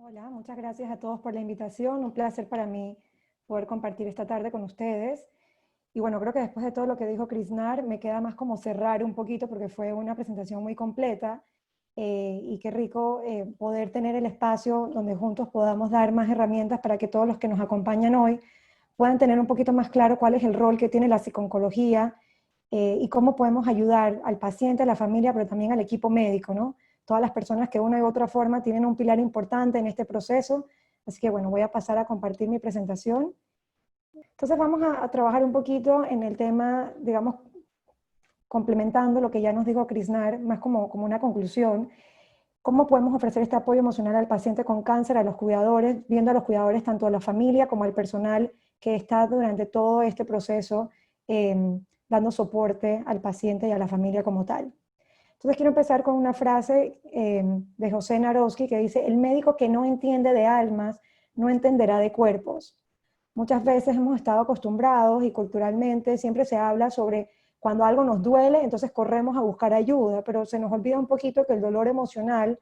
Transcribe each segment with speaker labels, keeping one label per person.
Speaker 1: Hola, muchas gracias a todos por la invitación. Un placer para mí poder compartir esta tarde con ustedes. Y bueno, creo que después de todo lo que dijo Krishnar, me queda más como cerrar un poquito porque fue una presentación muy completa y qué rico poder tener el espacio donde juntos podamos dar más herramientas para que todos los que nos acompañan hoy puedan tener un poquito más claro cuál es el rol que tiene la psiconcología y cómo podemos ayudar al paciente, a la familia, pero también al equipo médico, ¿no? Todas las personas que de una u otra forma tienen un pilar importante en este proceso. Así que bueno, voy a pasar a compartir mi presentación. Entonces vamos a trabajar un poquito en el tema, digamos, complementando lo que ya nos dijo Krishnar, más como una conclusión. ¿Cómo podemos ofrecer este apoyo emocional al paciente con cáncer, a los cuidadores, viendo a los cuidadores tanto a la familia como al personal que está durante todo este proceso dando soporte al paciente y a la familia como tal? Entonces quiero empezar con una frase de José Naroski que dice: el médico que no entiende de almas no entenderá de cuerpos. Muchas veces hemos estado acostumbrados y culturalmente siempre se habla sobre cuando algo nos duele, entonces corremos a buscar ayuda, pero se nos olvida un poquito que el dolor emocional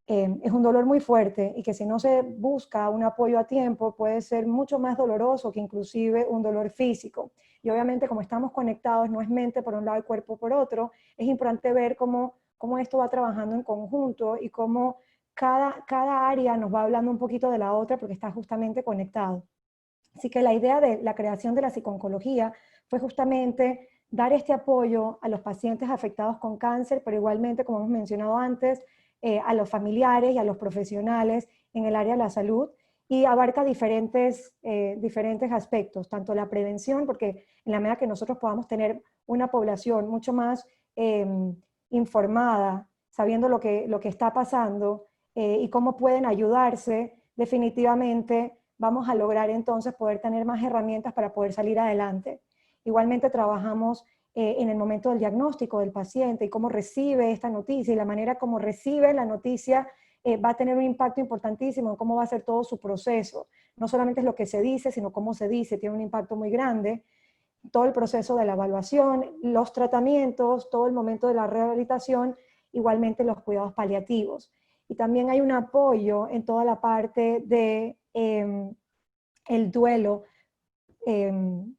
Speaker 1: es un dolor muy fuerte y que si no se busca un apoyo a tiempo puede ser mucho más doloroso que inclusive un dolor físico. Y obviamente como estamos conectados, no es mente por un lado y cuerpo por otro, es importante ver cómo esto va trabajando en conjunto y cómo cada área nos va hablando un poquito de la otra porque está justamente conectado. Así que la idea de la creación de la psiconcología fue justamente dar este apoyo a los pacientes afectados con cáncer, pero igualmente, como hemos mencionado antes, a los familiares y a los profesionales en el área de la salud, y abarca diferentes aspectos, tanto la prevención, porque en la medida que nosotros podamos tener una población mucho más eh, informada, sabiendo lo que está pasando y cómo pueden ayudarse, definitivamente vamos a lograr entonces poder tener más herramientas para poder salir adelante. Igualmente trabajamos en el momento del diagnóstico del paciente y cómo recibe esta noticia, y la manera como recibe la noticia va a tener un impacto importantísimo en cómo va a ser todo su proceso. No solamente es lo que se dice, sino cómo se dice, tiene un impacto muy grande. Todo el proceso de la evaluación, los tratamientos, todo el momento de la rehabilitación, igualmente los cuidados paliativos. Y también hay un apoyo en toda la parte de el duelo,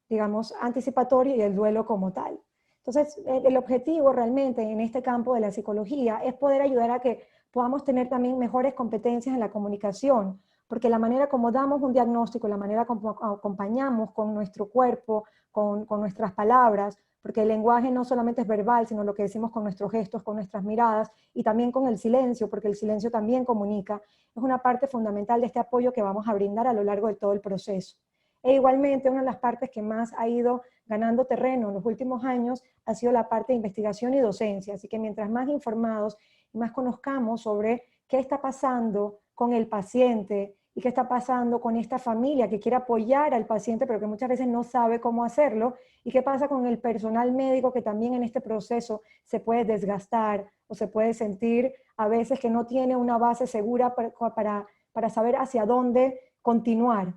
Speaker 1: digamos, anticipatorio y el duelo como tal. Entonces, el objetivo realmente en este campo de la psicología es poder ayudar a que podamos tener también mejores competencias en la comunicación, porque la manera como damos un diagnóstico, la manera como acompañamos con nuestro cuerpo, con nuestras palabras, porque el lenguaje no solamente es verbal, sino lo que decimos con nuestros gestos, con nuestras miradas y también con el silencio, porque el silencio también comunica, es una parte fundamental de este apoyo que vamos a brindar a lo largo de todo el proceso. E igualmente, una de las partes que más ha ido ganando terreno en los últimos años ha sido la parte de investigación y docencia. Así que mientras más informados y más conozcamos sobre qué está pasando con el paciente y qué está pasando con esta familia que quiere apoyar al paciente, pero que muchas veces no sabe cómo hacerlo, y qué pasa con el personal médico que también en este proceso se puede desgastar o se puede sentir a veces que no tiene una base segura para saber hacia dónde continuar.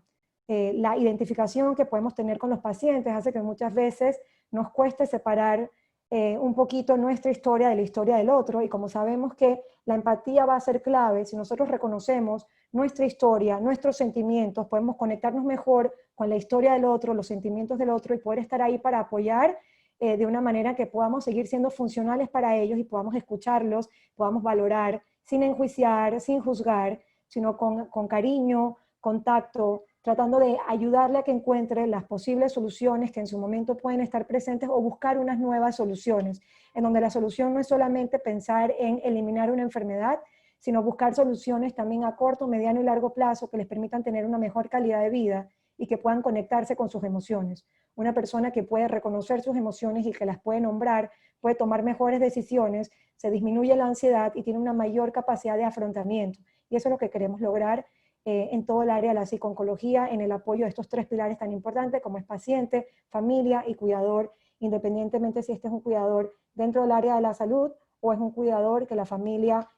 Speaker 1: La identificación que podemos tener con los pacientes hace que muchas veces nos cueste separar un poquito nuestra historia de la historia del otro, y como sabemos que la empatía va a ser clave, si nosotros reconocemos nuestra historia, nuestros sentimientos, podemos conectarnos mejor con la historia del otro, los sentimientos del otro, y poder estar ahí para apoyar de una manera que podamos seguir siendo funcionales para ellos y podamos escucharlos, podamos valorar sin enjuiciar, sin juzgar, sino con cariño, contacto, tratando de ayudarle a que encuentre las posibles soluciones que en su momento pueden estar presentes, o buscar unas nuevas soluciones, en donde la solución no es solamente pensar en eliminar una enfermedad, sino buscar soluciones también a corto, mediano y largo plazo que les permitan tener una mejor calidad de vida y que puedan conectarse con sus emociones. Una persona que puede reconocer sus emociones y que las puede nombrar, puede tomar mejores decisiones, se disminuye la ansiedad y tiene una mayor capacidad de afrontamiento. Y eso es lo que queremos lograr en todo el área de la psiconcología, en el apoyo de estos tres pilares tan importantes como es paciente, familia y cuidador, independientemente si este es un cuidador dentro del área de la salud o es un cuidador que la familia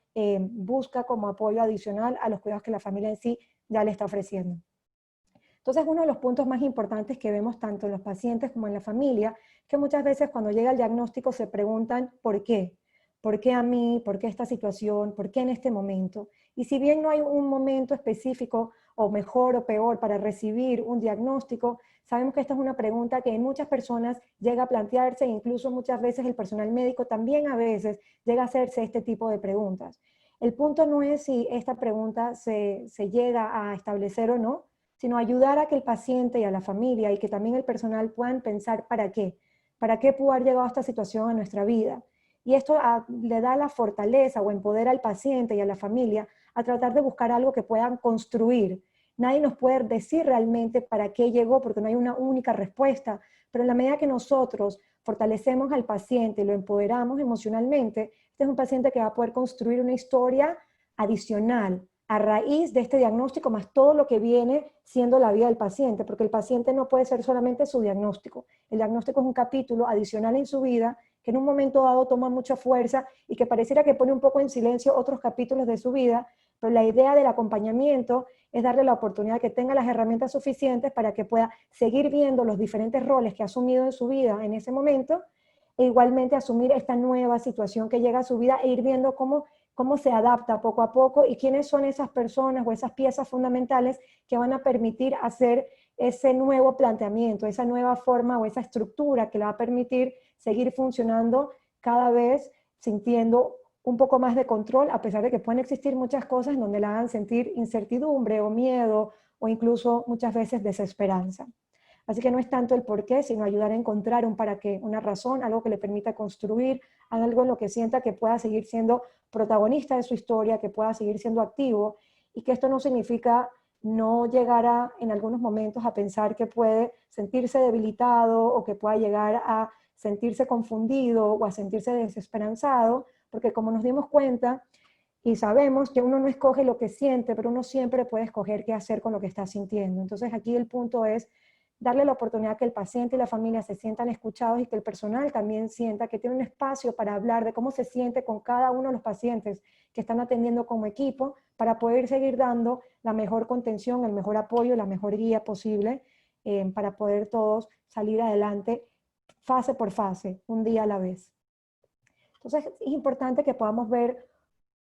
Speaker 1: busca como apoyo adicional a los cuidados que la familia en sí ya le está ofreciendo. Entonces, uno de los puntos más importantes que vemos tanto en los pacientes como en la familia, que muchas veces cuando llega el diagnóstico se preguntan ¿por qué? ¿Por qué a mí? ¿Por qué esta situación? ¿Por qué en este momento? Y si bien no hay un momento específico o mejor o peor para recibir un diagnóstico, sabemos que esta es una pregunta que en muchas personas llega a plantearse, e incluso muchas veces el personal médico también a veces llega a hacerse este tipo de preguntas. El punto no es si esta pregunta se llega a establecer o no, sino ayudar a que el paciente y a la familia y que también el personal puedan pensar para qué pudo haber llegado a esta situación en nuestra vida. Y esto le da la fortaleza o empodera al paciente y a la familia a tratar de buscar algo que puedan construir. Nadie nos puede decir realmente para qué llegó, porque no hay una única respuesta, pero en la medida que nosotros fortalecemos al paciente y lo empoderamos emocionalmente, este es un paciente que va a poder construir una historia adicional a raíz de este diagnóstico, más todo lo que viene siendo la vida del paciente, porque el paciente no puede ser solamente su diagnóstico. El diagnóstico es un capítulo adicional en su vida que en un momento dado toma mucha fuerza y que pareciera que pone un poco en silencio otros capítulos de su vida, pero la idea del acompañamiento es darle la oportunidad de que tenga las herramientas suficientes para que pueda seguir viendo los diferentes roles que ha asumido en su vida en ese momento, e igualmente asumir esta nueva situación que llega a su vida e ir viendo cómo se adapta poco a poco y quiénes son esas personas o esas piezas fundamentales que van a permitir hacer ese nuevo planteamiento, esa nueva forma o esa estructura que le va a permitir seguir funcionando cada vez sintiendo un poco más de control, a pesar de que pueden existir muchas cosas en donde la hagan sentir incertidumbre o miedo o incluso muchas veces desesperanza. Así que no es tanto el por qué, sino ayudar a encontrar un para qué, una razón, algo que le permita construir, algo en lo que sienta que pueda seguir siendo protagonista de su historia, que pueda seguir siendo activo, y que esto no significa no llegar en algunos momentos a pensar que puede sentirse debilitado o que pueda llegar a sentirse confundido o a sentirse desesperanzado, porque como nos dimos cuenta y sabemos que uno no escoge lo que siente, pero uno siempre puede escoger qué hacer con lo que está sintiendo. Entonces aquí el punto es darle la oportunidad que el paciente y la familia se sientan escuchados y que el personal también sienta que tiene un espacio para hablar de cómo se siente con cada uno de los pacientes que están atendiendo como equipo para poder seguir dando la mejor contención, el mejor apoyo, la mejor guía posible para poder todos salir adelante fase por fase, un día a la vez. Entonces es importante que podamos ver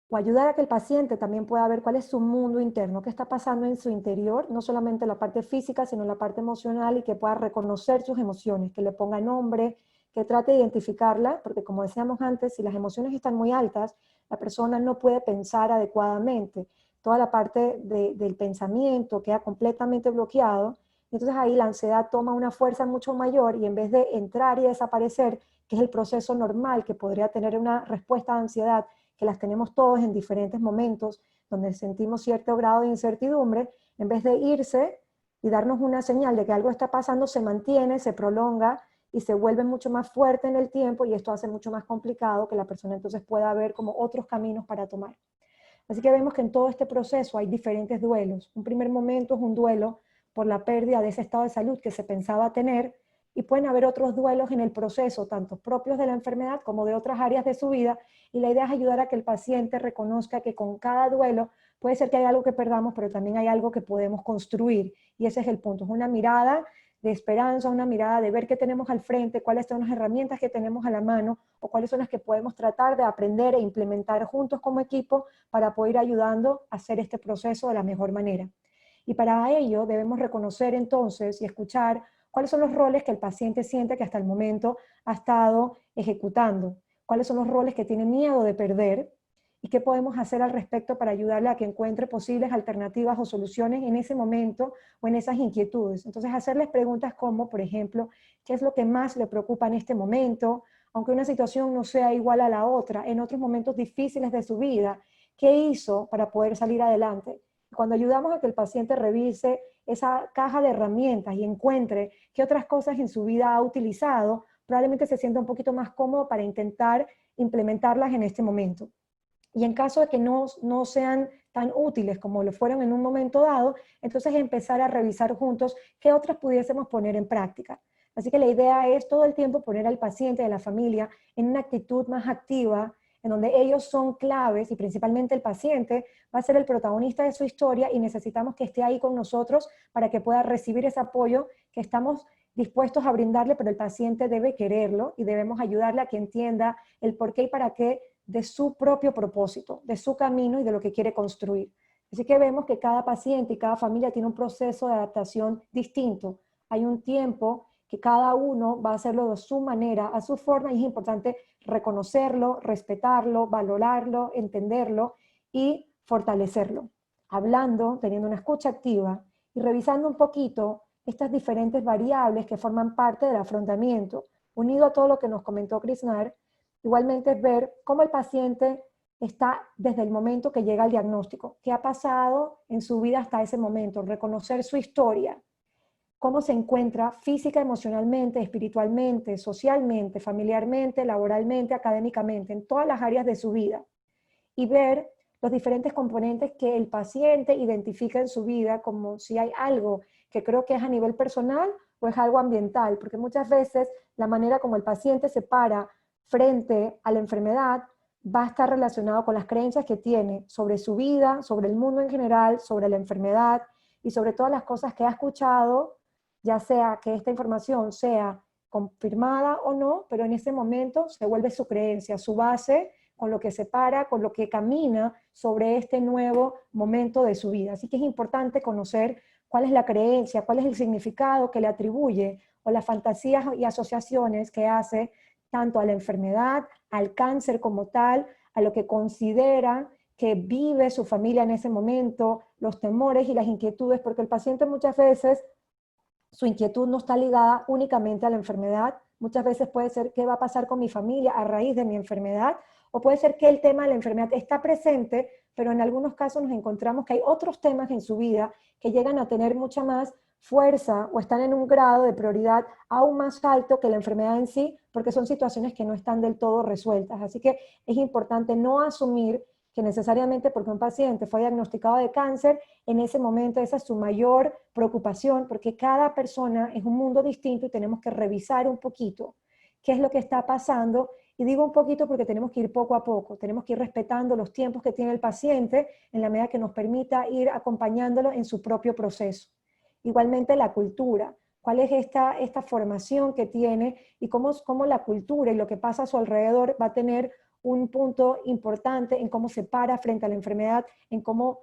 Speaker 1: o ayudar a que el paciente también pueda ver cuál es su mundo interno, qué está pasando en su interior, no solamente la parte física, sino la parte emocional, y que pueda reconocer sus emociones, que le ponga nombre, que trate de identificarla, porque como decíamos antes, si las emociones están muy altas, la persona no puede pensar adecuadamente. Toda la parte del pensamiento queda completamente bloqueado, entonces ahí la ansiedad toma una fuerza mucho mayor y en vez de entrar y desaparecer, que es el proceso normal que podría tener una respuesta de ansiedad, que las tenemos todos en diferentes momentos, donde sentimos cierto grado de incertidumbre, en vez de irse y darnos una señal de que algo está pasando, se mantiene, se prolonga y se vuelve mucho más fuerte en el tiempo, y esto hace mucho más complicado que la persona entonces pueda ver como otros caminos para tomar. Así que vemos que en todo este proceso hay diferentes duelos. Un primer momento es un duelo por la pérdida de ese estado de salud que se pensaba tener, y pueden haber otros duelos en el proceso, tanto propios de la enfermedad como de otras áreas de su vida, y la idea es ayudar a que el paciente reconozca que con cada duelo puede ser que hay algo que perdamos, pero también hay algo que podemos construir, y ese es el punto, es una mirada de esperanza, una mirada de ver qué tenemos al frente, cuáles son las herramientas que tenemos a la mano, o cuáles son las que podemos tratar de aprender e implementar juntos como equipo para poder ir ayudando a hacer este proceso de la mejor manera. Y para ello debemos reconocer entonces y escuchar cuáles son los roles que el paciente siente que hasta el momento ha estado ejecutando, cuáles son los roles que tiene miedo de perder y qué podemos hacer al respecto para ayudarle a que encuentre posibles alternativas o soluciones en ese momento o en esas inquietudes. Entonces hacerles preguntas como, por ejemplo, ¿qué es lo que más le preocupa en este momento? Aunque una situación no sea igual a la otra, en otros momentos difíciles de su vida, ¿qué hizo para poder salir adelante? Cuando ayudamos a que el paciente revise esa caja de herramientas y encuentre qué otras cosas en su vida ha utilizado, probablemente se sienta un poquito más cómodo para intentar implementarlas en este momento. Y en caso de que no sean tan útiles como lo fueron en un momento dado, entonces empezar a revisar juntos qué otras pudiésemos poner en práctica. Así que la idea es todo el tiempo poner al paciente y a la familia en una actitud más activa, en donde ellos son claves y principalmente el paciente va a ser el protagonista de su historia, y necesitamos que esté ahí con nosotros para que pueda recibir ese apoyo que estamos dispuestos a brindarle, pero el paciente debe quererlo y debemos ayudarle a que entienda el por qué y para qué de su propio propósito, de su camino y de lo que quiere construir. Así que vemos que cada paciente y cada familia tiene un proceso de adaptación distinto. Hay un tiempo que cada uno va a hacerlo de su manera, a su forma, y es importante reconocerlo, respetarlo, valorarlo, entenderlo y fortalecerlo. Hablando, teniendo una escucha activa y revisando un poquito estas diferentes variables que forman parte del afrontamiento, unido a todo lo que nos comentó Krishnar, igualmente es ver cómo el paciente está desde el momento que llega al diagnóstico, qué ha pasado en su vida hasta ese momento, reconocer su historia, cómo se encuentra física, emocionalmente, espiritualmente, socialmente, familiarmente, laboralmente, académicamente, en todas las áreas de su vida, y ver los diferentes componentes que el paciente identifica en su vida, como si hay algo que creo que es a nivel personal o es algo ambiental, porque muchas veces la manera como el paciente se para frente a la enfermedad va a estar relacionado con las creencias que tiene sobre su vida, sobre el mundo en general, sobre la enfermedad y sobre todas las cosas que ha escuchado, ya sea que esta información sea confirmada o no, pero en ese momento se vuelve su creencia, su base, con lo que se para, con lo que camina sobre este nuevo momento de su vida. Así que es importante conocer cuál es la creencia, cuál es el significado que le atribuye o las fantasías y asociaciones que hace tanto a la enfermedad, al cáncer como tal, a lo que considera que vive su familia en ese momento, los temores y las inquietudes, porque el paciente muchas veces su inquietud no está ligada únicamente a la enfermedad, muchas veces puede ser qué va a pasar con mi familia a raíz de mi enfermedad, o puede ser que el tema de la enfermedad está presente, pero en algunos casos nos encontramos que hay otros temas en su vida que llegan a tener mucha más fuerza o están en un grado de prioridad aún más alto que la enfermedad en sí, porque son situaciones que no están del todo resueltas. Así que es importante no asumir que necesariamente porque un paciente fue diagnosticado de cáncer, en ese momento esa es su mayor preocupación, porque cada persona es un mundo distinto y tenemos que revisar un poquito qué es lo que está pasando. Y digo un poquito porque tenemos que ir poco a poco, tenemos que ir respetando los tiempos que tiene el paciente en la medida que nos permita ir acompañándolo en su propio proceso. Igualmente la cultura, cuál es esta formación que tiene y cómo la cultura y lo que pasa a su alrededor va a tener un punto importante en cómo se para frente a la enfermedad, en cómo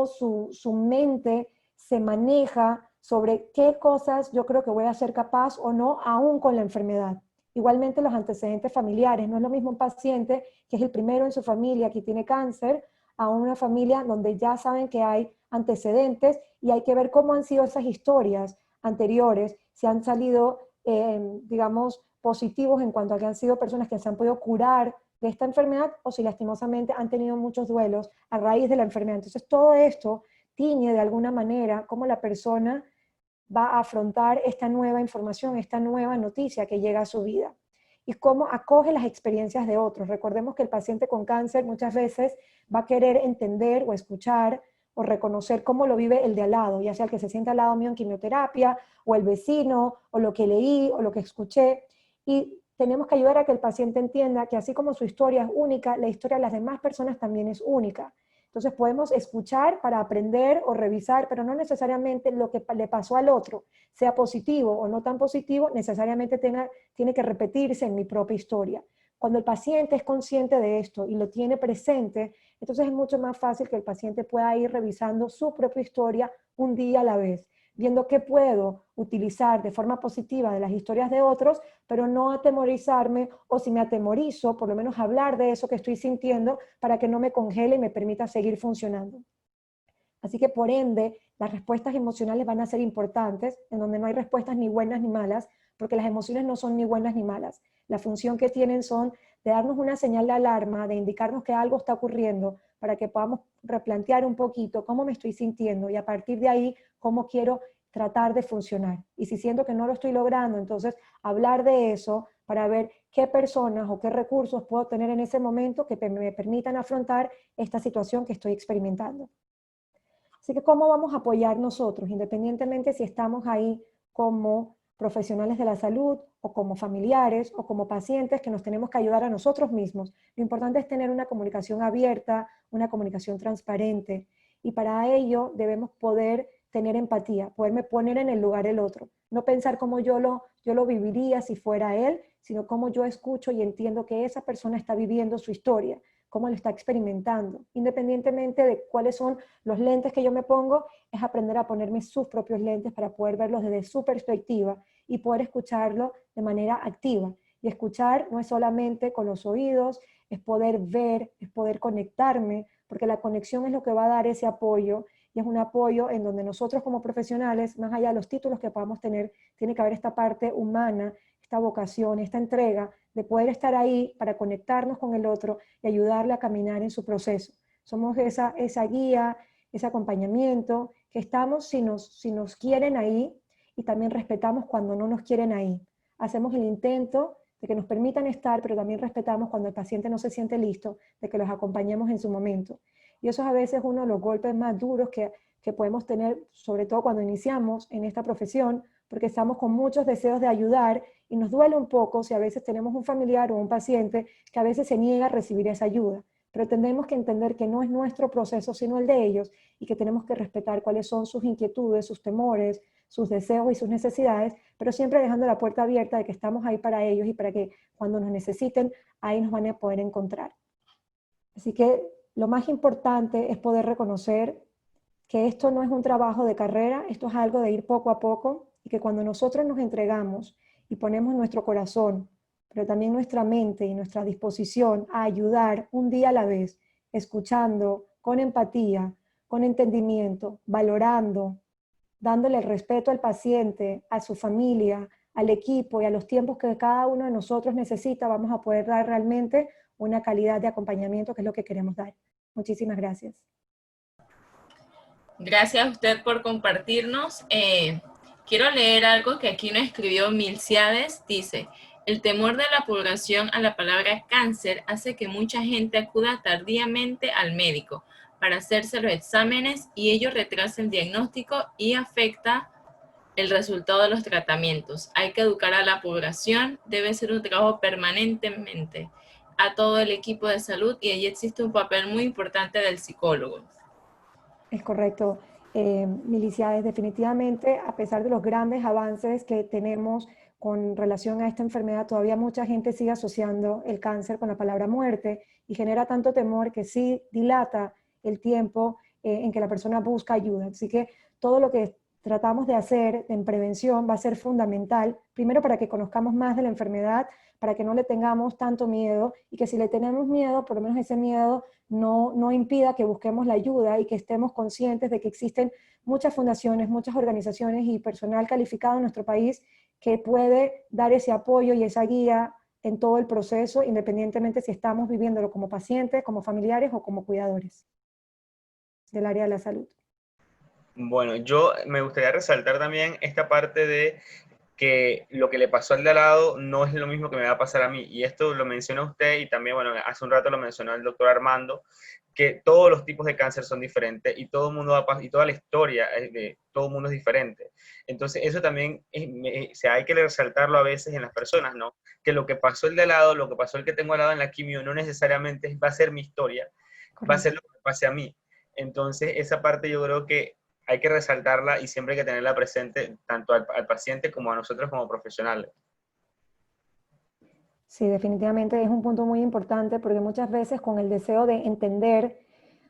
Speaker 1: su mente se maneja sobre qué cosas yo creo que voy a ser capaz o no, aún con la enfermedad. Igualmente los antecedentes familiares, no es lo mismo un paciente que es el primero en su familia que tiene cáncer, a una familia donde ya saben que hay antecedentes y hay que ver cómo han sido esas historias anteriores, si han salido, digamos, positivos en cuanto a que han sido personas que se han podido curar de esta enfermedad o si lastimosamente han tenido muchos duelos a raíz de la enfermedad. Entonces todo esto tiñe de alguna manera cómo la persona va a afrontar esta nueva información, esta nueva noticia que llega a su vida y cómo acoge las experiencias de otros. Recordemos que el paciente con cáncer muchas veces va a querer entender o escuchar o reconocer cómo lo vive el de al lado, ya sea el que se sienta al lado mío en quimioterapia, o el vecino, o lo que leí, o lo que escuché. Y tenemos que ayudar a que el paciente entienda que así como su historia es única, la historia de las demás personas también es única. Entonces podemos escuchar para aprender o revisar, pero no necesariamente lo que le pasó al otro, sea positivo o no tan positivo, necesariamente tiene que repetirse en mi propia historia. Cuando el paciente es consciente de esto y lo tiene presente, entonces es mucho más fácil que el paciente pueda ir revisando su propia historia un día a la vez, viendo qué puedo utilizar de forma positiva de las historias de otros, pero no atemorizarme, o si me atemorizo, por lo menos hablar de eso que estoy sintiendo para que no me congele y me permita seguir funcionando. Así que por ende, las respuestas emocionales van a ser importantes, en donde no hay respuestas ni buenas ni malas, porque las emociones no son ni buenas ni malas. La función que tienen son de darnos una señal de alarma, de indicarnos que algo está ocurriendo, para que podamos replantear un poquito cómo me estoy sintiendo y a partir de ahí cómo quiero tratar de funcionar. Y si siento que no lo estoy logrando, entonces hablar de eso para ver qué personas o qué recursos puedo tener en ese momento que me permitan afrontar esta situación que estoy experimentando. Así que, ¿cómo vamos a apoyar nosotros, independientemente si estamos ahí como profesionales de la salud o como familiares o como pacientes que nos tenemos que ayudar a nosotros mismos? Lo importante es tener una comunicación abierta, una comunicación transparente, y para ello debemos poder tener empatía, poderme poner en el lugar del otro, no pensar cómo yo lo viviría si fuera él, sino cómo yo escucho y entiendo que esa persona está viviendo su historia, cómo lo está experimentando. Independientemente de cuáles son los lentes que yo me pongo, es aprender a ponerme sus propios lentes para poder verlos desde su perspectiva y poder escucharlo de manera activa. Y escuchar no es solamente con los oídos, es poder ver, es poder conectarme, porque la conexión es lo que va a dar ese apoyo, y es un apoyo en donde nosotros como profesionales, más allá de los títulos que podamos tener, tiene que haber esta parte humana, esta vocación, esta entrega de poder estar ahí para conectarnos con el otro y ayudarle a caminar en su proceso. Somos esa guía, ese acompañamiento, que estamos si nos quieren ahí, y también respetamos cuando no nos quieren ahí. Hacemos el intento de que nos permitan estar, pero también respetamos cuando el paciente no se siente listo, de que los acompañemos en su momento. Y eso es a veces uno de los golpes más duros que podemos tener, sobre todo cuando iniciamos en esta profesión, porque estamos con muchos deseos de ayudar y nos duele un poco si a veces tenemos un familiar o un paciente que a veces se niega a recibir esa ayuda. Pero tenemos que entender que no es nuestro proceso, sino el de ellos, y que tenemos que respetar cuáles son sus inquietudes, sus temores, sus deseos y sus necesidades, pero siempre dejando la puerta abierta de que estamos ahí para ellos y para que cuando nos necesiten, ahí nos van a poder encontrar. Así que lo más importante es poder reconocer que esto no es un trabajo de carrera, esto es algo de ir poco a poco, y que cuando nosotros nos entregamos y ponemos nuestro corazón, pero también nuestra mente y nuestra disposición a ayudar un día a la vez, escuchando con empatía, con entendimiento, valorando, dándole el respeto al paciente, a su familia, al equipo y a los tiempos que cada uno de nosotros necesita, vamos a poder dar realmente una calidad de acompañamiento que es lo que queremos dar. Muchísimas gracias.
Speaker 2: Gracias a usted por compartirnos. Quiero leer algo que aquí nos escribió Milciades. Dice, el temor de la población a la palabra cáncer hace que mucha gente acuda tardíamente al médico para hacerse los exámenes y ello retrasa el diagnóstico y afecta el resultado de los tratamientos. Hay que educar a la población, debe ser un trabajo permanentemente a todo el equipo de salud y allí existe un papel muy importante del psicólogo.
Speaker 1: Es correcto, Miliciades, definitivamente, a pesar de los grandes avances que tenemos con relación a esta enfermedad, todavía mucha gente sigue asociando el cáncer con la palabra muerte y genera tanto temor que sí dilata el tiempo en que la persona busca ayuda. Así que todo lo que tratamos de hacer en prevención va a ser fundamental, primero para que conozcamos más de la enfermedad, para que no le tengamos tanto miedo, y que si le tenemos miedo, por lo menos ese miedo no impida que busquemos la ayuda y que estemos conscientes de que existen muchas fundaciones, muchas organizaciones y personal calificado en nuestro país que puede dar ese apoyo y esa guía en todo el proceso, independientemente si estamos viviéndolo como pacientes, como familiares o como cuidadores del área de la salud.
Speaker 3: Bueno, yo me gustaría resaltar también esta parte de que lo que le pasó al de al lado no es lo mismo que me va a pasar a mí. Y esto lo menciona usted y también, bueno, hace un rato lo mencionó el doctor Armando, que todos los tipos de cáncer son diferentes y todo el mundo va a pasar, y toda la historia de todo el mundo es diferente. Entonces, eso también o sea, hay que resaltarlo a veces en las personas, ¿no? Que lo que pasó el de al lado, lo que pasó el que tengo al lado en la quimio, no necesariamente va a ser mi historia, va a ser lo que me pase a mí. Entonces, esa parte yo creo que hay que resaltarla y siempre hay que tenerla presente tanto al paciente como a nosotros como profesionales.
Speaker 1: Sí, definitivamente es un punto muy importante, porque muchas veces con el deseo de entender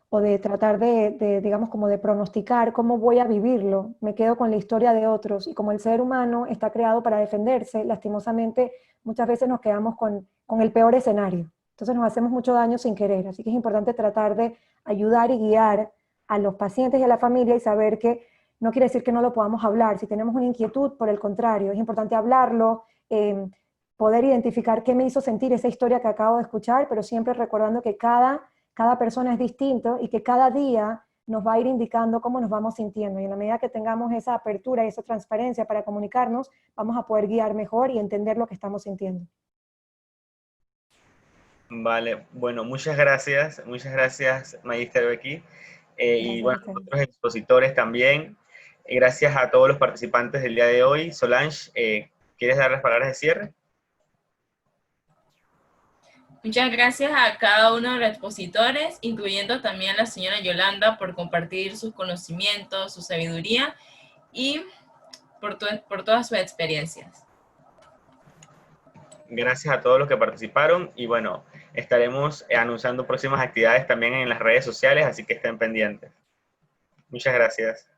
Speaker 1: o de tratar digamos, como de pronosticar cómo voy a vivirlo, me quedo con la historia de otros, y como el ser humano está creado para defenderse, lastimosamente muchas veces nos quedamos con el peor escenario. Entonces nos hacemos mucho daño sin querer, así que es importante tratar de ayudar y guiar a los pacientes y a la familia y saber que no quiere decir que no lo podamos hablar. Si tenemos una inquietud, por el contrario, es importante hablarlo, poder identificar qué me hizo sentir esa historia que acabo de escuchar, pero siempre recordando que cada persona es distinto y que cada día nos va a ir indicando cómo nos vamos sintiendo. Y en la medida que tengamos esa apertura y esa transparencia para comunicarnos, vamos a poder guiar mejor y entender lo que estamos sintiendo.
Speaker 3: Vale, bueno, muchas gracias, Magister Becky. Y bueno, a otros expositores también. Gracias a todos los participantes del día de hoy. Solange, ¿quieres dar las palabras de cierre?
Speaker 2: Muchas gracias a cada uno de los expositores, incluyendo también a la señora Yolanda por compartir sus conocimientos, su sabiduría y por todas sus experiencias.
Speaker 3: Gracias a todos los que participaron y bueno, estaremos anunciando próximas actividades también en las redes sociales, así que estén pendientes. Muchas gracias.